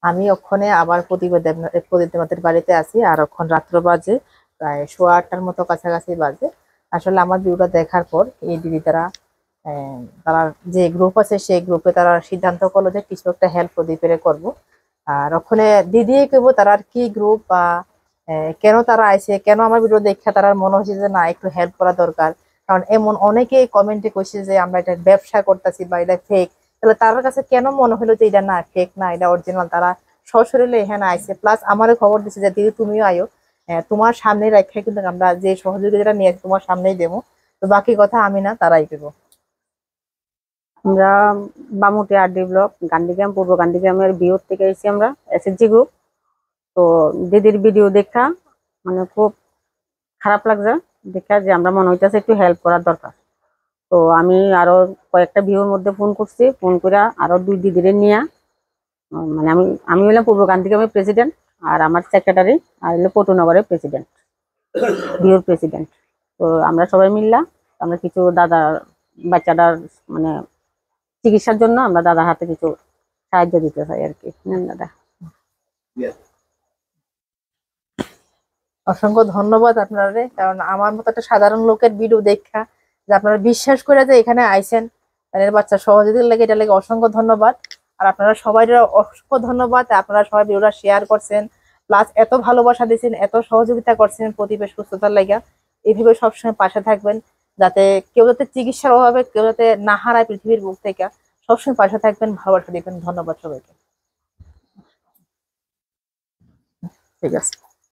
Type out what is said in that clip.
আমি ওখানে আবার প্রতিবেদনের বাড়িতে আছি, আর ওখান রাত্র বাজে প্রায় 8:15 মতো কাছাকাছি বাজে। আসলে আমার ভিডিওটা দেখার পর এই দিদি তারা তারা যে গ্রুপ আছে সেই গ্রুপে তারা সিদ্ধান্ত করলো যে কিছু একটা হেল্প প্রদীপের করবো। আর ওখানে দিদি কেবো তারা কি গ্রুপ বা কেন তারা আইছে, কেন আমার ভিডিও দেখে তারা মনে হচ্ছে যে না একটু হেল্প করা দরকার। কারণ এমন অনেকেই কমেন্টে কইছে যে আমরা এটা ব্যবসা করতেছি বা এটা ফেক। তাহলে তার কাছে কেন মনে হলো যে এটা না ফেক না এটা অরিজিনাল, তারা সশরীরে এখানে আইছে, প্লাস আমারও খবর দিচ্ছে যে দিদি তুমিও আয়ো। তোমার সামনে রেখে কিন্তু আমরা যে সহযোগিতাটা নিয়ে তোমার সামনেই দেবো। তো বাকি কথা আমি না, তারাই দেবো। আমরা বামুটি আরডি ব্লক গান্ধীগ্রাম পূর্ব গান্ধীগ্রামের বিওর থেকে এসেছি আমরা, এসএসজি গ্রুপ। তো দিদির ভিডিও দেখা মানে খুব খারাপ লাগছে, দেখা যে আমরা মনে হইতেছে একটু হেল্প করার দরকার। তো আমি আরো কয়েকটা ভিউর মধ্যে ফোন করছি, ফোন করে আরো 2 দিদিরে নিয়ে মানে আমি আমি হলাম পূর্ব গান্ধীগ্রামের প্রেসিডেন্ট, আর আমার সেক্রেটারি আর হলো পটুনগরের প্রেসিডেন্ট, ভিউর প্রেসিডেন্ট। তো আমরা সবাই মিললাম, আমরা কিছু দাদার বাচ্চাটার মানে চিকিৎসার জন্য আমরা দাদার হাতে কিছু সাহায্য দিতে চাই আর কি। নেন দাদা। অসংখ্য ধন্যবাদ আপনারে, কারণ আমার মতো একটা সাধারণ লোকের ভিডিও দেখা যে আপনারা বিশ্বাস করে যে এখানে আইছেন, তাদের বাচ্চা সহযোগিতার লেগে এটা লেগে অসংখ্য ধন্যবাদ। আর আপনারা সবাই অসংখ্য ধন্যবাদ, আপনারা সবাই ভিডিওটা শেয়ার করছেন, প্লাস এত ভালোবাসা দিচ্ছেন, এত সহযোগিতা করছেন প্রতিবেশ সুস্থতার লেগে। এইভাবে সবসময় পাশে থাকবেন, যাতে কেউ যাতে চিকিৎসার অভাবে কেউ যাতে না হারায় পৃথিবীর বুক থেকে। সবসময় পাশে থাকবেন, ভালোবাসা দিবেন। ধন্যবাদ সবাইকে। ঠিক আছে।